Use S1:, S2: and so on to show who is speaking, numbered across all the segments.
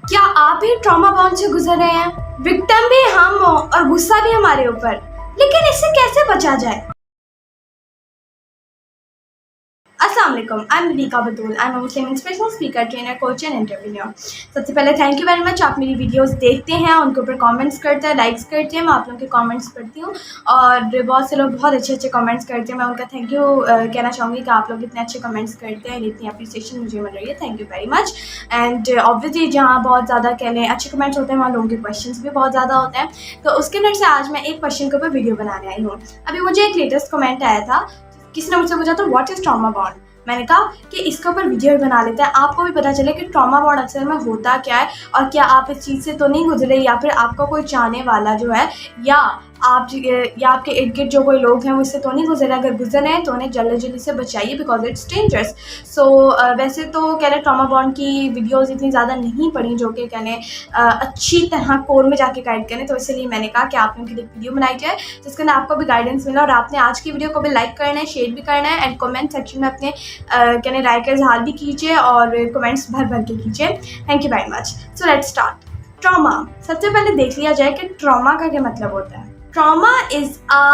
S1: क्या आप भी ट्रॉमा बॉन्ड से गुजर रहे हैं? विक्टिम भी हम हो और गुस्सा भी हमारे ऊपर, लेकिन इससे कैसे बचा जाए? अस्सलाम वालेकुम, I am Rica Batool. I am Muslim inspirational speaker, trainer, coach and entrepreneur. सबसे पहले थैंक यू वेरी मच। आप मेरी वीडियोस देखते हैं, उनके ऊपर कमेंट्स करते हैं, लाइक्स करते हैं। मैं आप लोगों के कमेंट्स पढ़ती हूँ और बहुत से लोग बहुत अच्छे अच्छे कमेंट्स करते हैं। मैं उनका थैंक यू कहना चाहूँगी कि आप लोग इतने अच्छे कमेंट्स करते हैं, इतनी अप्रिसिएशन मुझे मिल रही है। Thank you very much. And obviously जहाँ बहुत ज़्यादा कह लें अच्छे कमेंट्स होते हैं, वहाँ लोगों के क्वेश्चन भी बहुत ज़्यादा होते हैं। तो उसके अंदर से आज मैं एक क्वेश्चन के ऊपर वीडियो बनाने आई हूँ। अभी मुझे एक लेटेस्ट कमेंट आया था, किसी ने मुझसे पूछा था व्हाट इज़ ट्रॉमा बॉन्ड। मैंने कहा कि इसके ऊपर वीडियो बना लेते हैं, आपको भी पता चले कि ट्रॉमा बॉन्ड अक्सर में होता क्या है और क्या आप इस चीज़ से तो नहीं गुजरे, या फिर आपका कोई चाहने वाला जो है या आपके इर्द गिर्द जो कोई लोग हैं वो इससे तो नहीं गुजरे। अगर गुजरे हैं तो उन्हें जल्दी जल्दी से बचाइए, बिकॉज इट्स डेंजरस। सो वैसे तो कह लें ट्रॉमा बॉन्ड की वीडियोस इतनी ज़्यादा नहीं पड़ी जो कि कह लें अच्छी तरह कोर में जाके गाइड करें, तो इसलिए मैंने कहा कि आप लोगों के लिए वीडियो बनाई जाए जिसके अंदर आपको भी गाइडेंस मिला। और आपने आज की वीडियो को भी लाइक करना है, शेयर भी करना है एंड कमेंट सेक्शन में अपने कहने राय का इजहार भी कीजिए और कमेंट्स भर भर के कीजिए। Thank you very much. So let's start. Trauma, सबसे पहले देख लिया जाए कि ट्रॉमा का क्या मतलब होता है। Trauma is a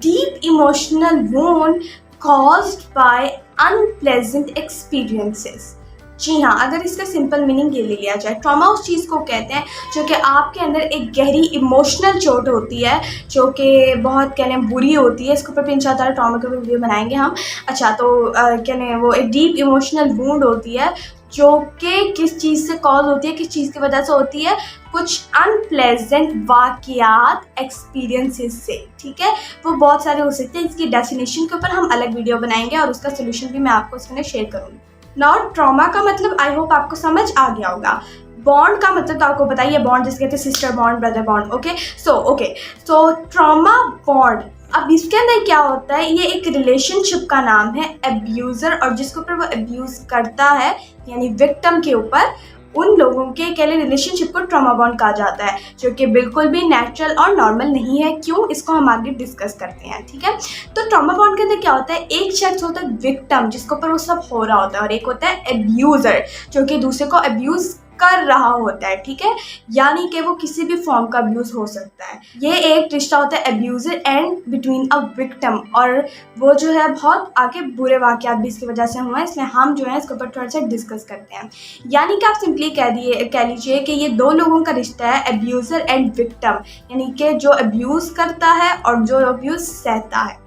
S1: deep emotional wound caused by unpleasant experiences. जी हाँ, अगर इसका सिंपल मीनिंग ये ले लिया जाए, ट्रॉमा उस चीज़ को कहते हैं जो कि आपके अंदर एक गहरी इमोशनल चोट होती है जो कि बहुत कहने बुरी होती है। इसके ऊपर 3-4 ट्रॉमा के वीडियो बनाएंगे हम। अच्छा, तो कहने वो एक डीप इमोशनल वुंड होती है जो कि किस चीज़ से कॉज होती है, किस चीज़ की वजह से होती है, कुछ अनप्लेजेंट वाक़यात एक्सपीरियंसेस से। ठीक है, वो बहुत सारे हो सकते हैं। इसकी डेफिनेशन के ऊपर हम अलग वीडियो बनाएंगे और उसका सोल्यूशन भी मैं आपको उसमें शेयर करूँगी। नाउ ट्रॉमा का मतलब आई होप आपको समझ आ गया होगा। बॉन्ड का मतलब तो आपको बताइए, बॉन्ड जिसे कहते हैं सिस्टर बॉन्ड, ब्रदर बॉन्ड। सो ट्रॉमा बॉन्ड, अब इसके अंदर क्या होता है, ये एक रिलेशनशिप का नाम है एब्यूज़र, और जिसके ऊपर वो एब्यूज़ करता है यानी विक्टिम के ऊपर, उन लोगों के कह लें रिलेशनशिप को ट्रॉमा बॉन्ड कहा जाता है, जो कि बिल्कुल भी नेचुरल और नॉर्मल नहीं है। क्यों, इसको हम आगे डिस्कस करते हैं। ठीक है, तो ट्रॉमा बॉन्ड के अंदर क्या होता है, एक शख्स होता है विक्टिम जिसके ऊपर वो सब हो रहा होता है, और एक होता है एब्यूज़र जो कि दूसरे को एब्यूज़ कर रहा होता है। ठीक है, यानी कि वो किसी भी फॉर्म का अब्यूज़ हो सकता है। ये एक रिश्ता होता है abuser and between a victim, और वो जो है बहुत आगे बुरे वाक़यात भी इसकी वजह से हुए हैं, इसलिए हम जो है इसके ऊपर थोड़ा सा डिस्कस करते हैं। यानी कि आप सिंपली कह लीजिए कि ये दो लोगों का रिश्ता है, एब्यूज़र एंड विक्टिम, यानी कि जो अब्यूज़ करता है और जो अब्यूज़ सहता है।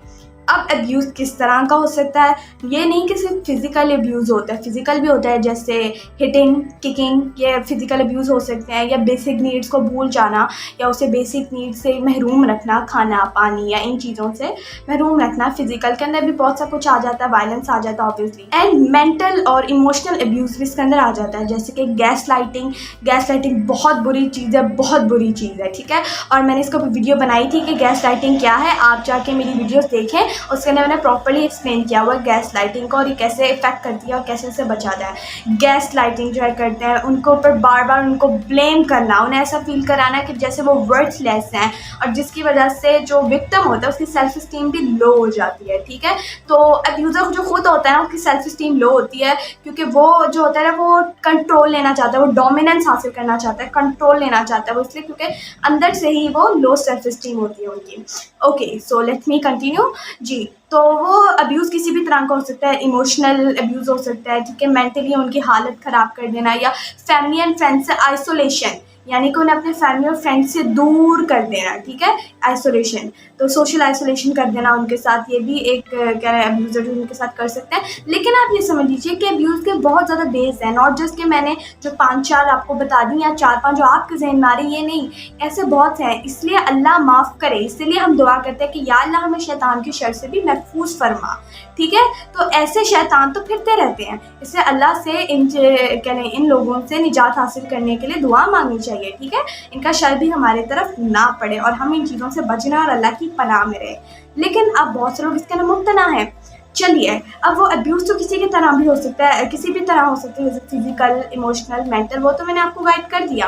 S1: अब अब्यूज़ किस तरह का हो सकता है, ये नहीं कि सिर्फ फिज़िकल अब्यूज़ होता है, फिज़िकल भी होता है, जैसे हिटिंग, किकिंग, ये फिज़िकल अब्यूज़ हो सकते हैं, या बेसिक नीड्स को भूल जाना, या उसे बेसिक नीड्स से महरूम रखना, खाना पानी या इन चीज़ों से महरूम रखना। फिज़िकल के अंदर भी बहुत सा कुछ आ जाता है, वायलेंस आ जाता है ऑब्वियसली, एंड मेंटल और इमोशनल अब्यूज़ भी इसके अंदर आ जाता है, जैसे कि गैस लाइटिंग बहुत बुरी चीज़ है, बहुत बुरी चीज़ है। ठीक है, और मैंने इसको वीडियो बनाई थी कि गैस लाइटिंग क्या है, आप जाके मेरी वीडियोज़ देखें, उसके अंदर मैंने प्रॉपर्ली एक्सप्लेन किया हुआ गैस लाइटिंग को और ये कैसे इफेक्ट करती है और कैसे इससे बचा जाए। गैस लाइटिंग जो है करते हैं, उनको ऊपर बार बार उनको ब्लेम करना, उन्हें ऐसा फील कराना कि जैसे वो वर्थलेस हैं, और जिसकी वजह से जो विक्टिम होता है उसकी सेल्फ स्टीम भी लो हो जाती है। ठीक है, तो अब्यूज़र जो खुद होता है ना, उसकी सेल्फ स्टीम लो होती है, क्योंकि वो जो होता है ना वो कंट्रोल लेना चाहता है, वो डोमिनेंस हासिल करना चाहता है, कंट्रोल लेना चाहता है वो, इसलिए क्योंकि अंदर से ही वो लो सेल्फ स्टीम होती है उनकी। Okay, so let me continue ji. तो वो अब्यूज़ किसी भी तरह का हो सकता है, इमोशनल अब्यूज़ हो सकता है, ठीक है, मेंटली उनकी हालत ख़राब कर देना, या फैमिली एंड फ्रेंड्स से आइसोलेशन, यानी कि उन्हें अपने फैमिली और फ्रेंड से दूर कर देना। ठीक है, आइसोलेशन, तो सोशल आइसोलेशन कर देना उनके साथ, ये भी एक क्या है अब्यूज़र जो उनके साथ कर सकते हैं। लेकिन आप ये समझ लीजिए कि अब्यूज़ के बहुत ज़्यादा बेस हैं, नॉट जस्ट कि मैंने जो 5-4 आपको बता दी या 4-5 जो आपके जहन में आ रही, ये नहीं, ऐसे बहुत से हैं। इसलिए अल्लाह माफ़ करे, इसलिए हम दुआ करते हैं कि या अल्लाह हमें शैतान की शर से भी महफूज फरमा। ठीक है, तो ऐसे शैतान तो फिरते रहते हैं, इसलिए अल्लाह से इन लोगों से निजात हासिल करने के लिए दुआ मांगनी चाहिए। ठीक है, इनका शर भी हमारे तरफ ना पड़े और हम इन चीज़ों से बचना और अल्लाह की पनाह में रहे। लेकिन अब बहुत से लोग इसके अंदर मुब्तला हैं। चलिए, अब वो अब्यूज़ तो किसी की तरह भी हो सकता है, किसी भी तरह हो सकता है, जैसे फिजिकल, इमोशनल, मेंटल, वो तो मैंने आपको गाइड कर दिया।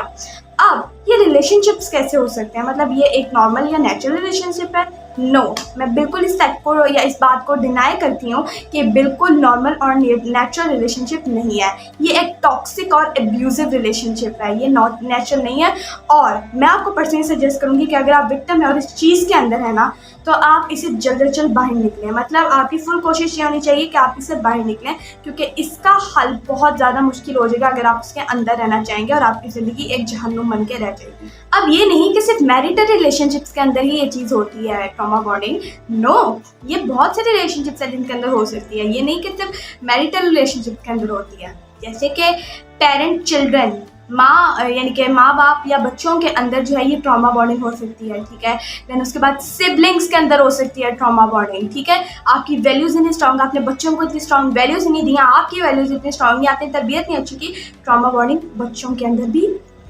S1: अब ये रिलेशनशिप्स कैसे हो सकते हैं, मतलब ये एक नॉर्मल या नेचुरल रिलेशनशिप है, नो, मैं बिल्कुल इस फैक्ट को या इस बात को डिनाई करती हूँ कि बिल्कुल नॉर्मल और नेचुरल रिलेशनशिप नहीं है। ये एक टॉक्सिक और एब्यूजिव रिलेशनशिप है, ये नॉट नेचुरल नहीं है। और मैं आपको पर्सनली सजेस्ट करूँगी कि अगर आप विक्टिम है और इस चीज़ के अंदर है ना, तो आप इसे जल्द से जल्द बाहर निकलें। मतलब आपकी फुल कोशिश ये होनी चाहिए कि आप इससे बाहर निकलें, क्योंकि इसका हल बहुत ज़्यादा मुश्किल हो जाएगा अगर आप उसके अंदर रहना चाहेंगे और आपकी ज़िंदगी एक जहन्नुम बन के रह जाएगी। अब ये नहीं कि सिर्फ मैरिटल रिलेशनशिप्स के अंदर ही ये चीज़ होती है ट्रॉमा बॉन्डिंग, नो, ये बहुत से रिलेशनशिप्स हैं जिनके अंदर हो सकती है। ये नहीं कि सिर्फ मैरिटल रिलेशनशिप के अंदर होती है। जैसे कि पेरेंट चिल्ड्रन, माँ यानी कि माँ बाप या बच्चों के अंदर जो है ये ट्रॉमा बॉन्डिंग हो सकती है, ठीक है। देन उसके बाद सिबलिंग्स के अंदर हो सकती है ट्रॉमा बॉन्डिंग, ठीक है। आपकी वैल्यूज़ इतनी स्ट्रॉन्ग, आपने बच्चों को इतनी स्ट्रॉन्ग वैल्यूज़ नहीं दी, आपकी वैल्यूज़ इतनी स्ट्रॉन्ग नहीं, आपने तरबियत नहीं अच्छी की, ट्रॉमा बॉन्डिंग बच्चों के अंदर भी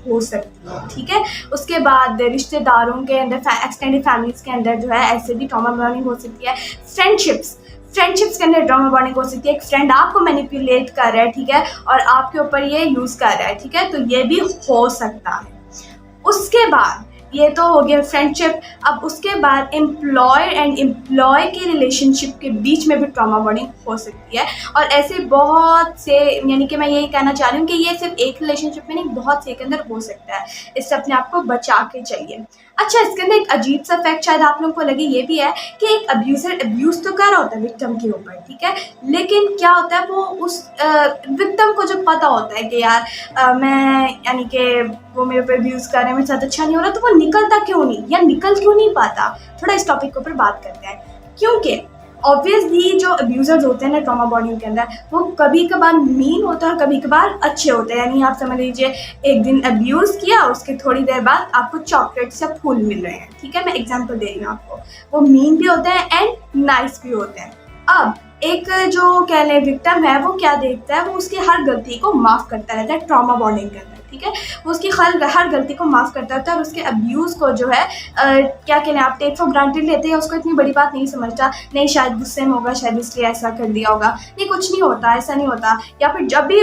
S1: हो सकती है, ठीक है। उसके बाद रिश्तेदारों के अंदर, एक्सटेंडेड फैमिलीज़ के अंदर जो है ऐसे भी ट्रॉमा बॉन्डिंग हो सकती है। फ्रेंडशिप्स के अंदर ट्रॉमा बॉन्डिंग हो सकती है। एक फ्रेंड आपको मैनिपुलेट कर रहा है, ठीक है, और आपके ऊपर ये यूज़ कर रहा है, ठीक है, तो ये भी हो सकता है। उसके बाद ये तो हो गया फ्रेंडशिप। अब उसके बाद एम्प्लॉय एंड एम्प्लॉय के रिलेशनशिप के बीच में भी ट्रॉमा बॉन्डिंग हो सकती है। और ऐसे बहुत से, यानी कि मैं यही कहना चाह रही हूँ कि ये सिर्फ एक रिलेशनशिप में नहीं, बहुत से के अंदर हो सकता है। इससे अपने आप को बचा के चलिए। अच्छा, इसके अंदर एक अजीब सा फैक्ट शायद आप लोगों को लगे, ये भी है कि एक अब्यूज़र अब्यूज़ तो कर रहा होता है विक्टिम के ऊपर, ठीक है, लेकिन क्या होता है वो उस विक्टिम को जब पता होता है कि यार मैं, यानी कि वो मेरे ऊपर अब्यूज़ कर रहे हैं, मेरे साथ अच्छा नहीं हो रहा, तो वो निकलता क्यों नहीं या निकल क्यों नहीं पाता। थोड़ा इस टॉपिक के ऊपर बात करते हैं, क्योंकि ऑब्वियसली जो अब्यूज़र्स होते हैं ना ट्रॉमा बॉन्डिंग के अंदर, वो कभी कभार मीन होता है और कभी कभार अच्छे होते हैं। यानी आप समझ लीजिए एक दिन अब्यूज़ किया, उसके थोड़ी देर बाद आपको चॉकलेट्स या फूल मिल रहे हैं, ठीक है, मैं एग्जांपल दे रही हूँ आपको। वो मीन भी होते हैं एंड नाइस भी होते हैं। अब एक जो कह लें विक्टिम है, वो क्या देखता है, वो उसकी हर गलती को माफ़ करता रहता है ट्रॉमा बॉन्डिंग के अंदर, ठीक है। वो उसकी हर गलती को माफ़ करता रहता है और उसके अब्यूज़ को जो है क्या कहते हैं, आप टेक फॉर ग्रांटेड लेते हैं, उसको इतनी बड़ी बात नहीं समझता, नहीं शायद गुस्से में होगा, शायद इसलिए ऐसा कर दिया होगा, नहीं कुछ नहीं होता, ऐसा नहीं होता। या फिर जब भी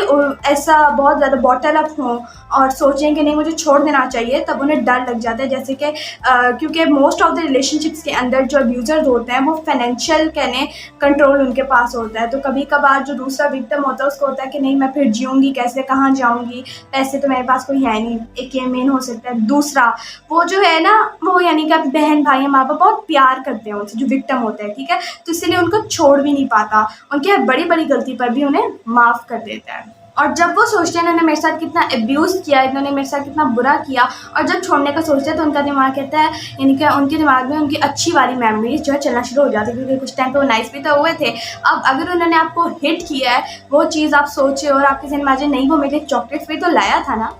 S1: ऐसा बहुत ज़्यादा बॉटल अप हो और सोचें कि नहीं मुझे छोड़ देना चाहिए, तब उन्हें डर लग जाता है। जैसे कि क्योंकि मोस्ट ऑफ द रिलेशनशिप्स के अंदर जो अब्यूज़र्स होते हैं वो फाइनेंशियल कहने कंट्रोल उनके पास होता है, तो कभी कभार जो दूसरा विक्टिम होता है उसको होता है कि नहीं मैं फिर जीऊँगी कैसे, कहाँ जाऊँगी, पैसे तो मेरे पास कोई है नहीं, एक ये मेन हो सकता है। दूसरा वो जो है ना, वो यानी कि बहन भाई माँ बाप बहुत प्यार करते हैं उनसे, जो विक्टिम होता है, ठीक है, तो इसलिए उनको छोड़ भी नहीं पाता, उनके बड़ी बड़ी गलती पर भी उन्हें माफ़ कर देता है। और जब वो सोचते हैं इन्होंने मेरे साथ कितना अब्यूज़ किया, इन्होंने मेरे साथ कितना बुरा किया, और जब छोड़ने का सोचते हैं तो उनका दिमाग कहता है, यानी कि उनके दिमाग में उनकी अच्छी वाली मेमोरीज जो है चलना शुरू हो जाती है, क्योंकि कुछ टाइम पे वो नाइस भी तो हुए थे। अब अगर उन्होंने आपको हिट किया है, वो चीज़ आप सोचे और आपके जहन में आ जाए नहीं वो मेरे लिए चॉकलेट्स भी तो लाया था ना,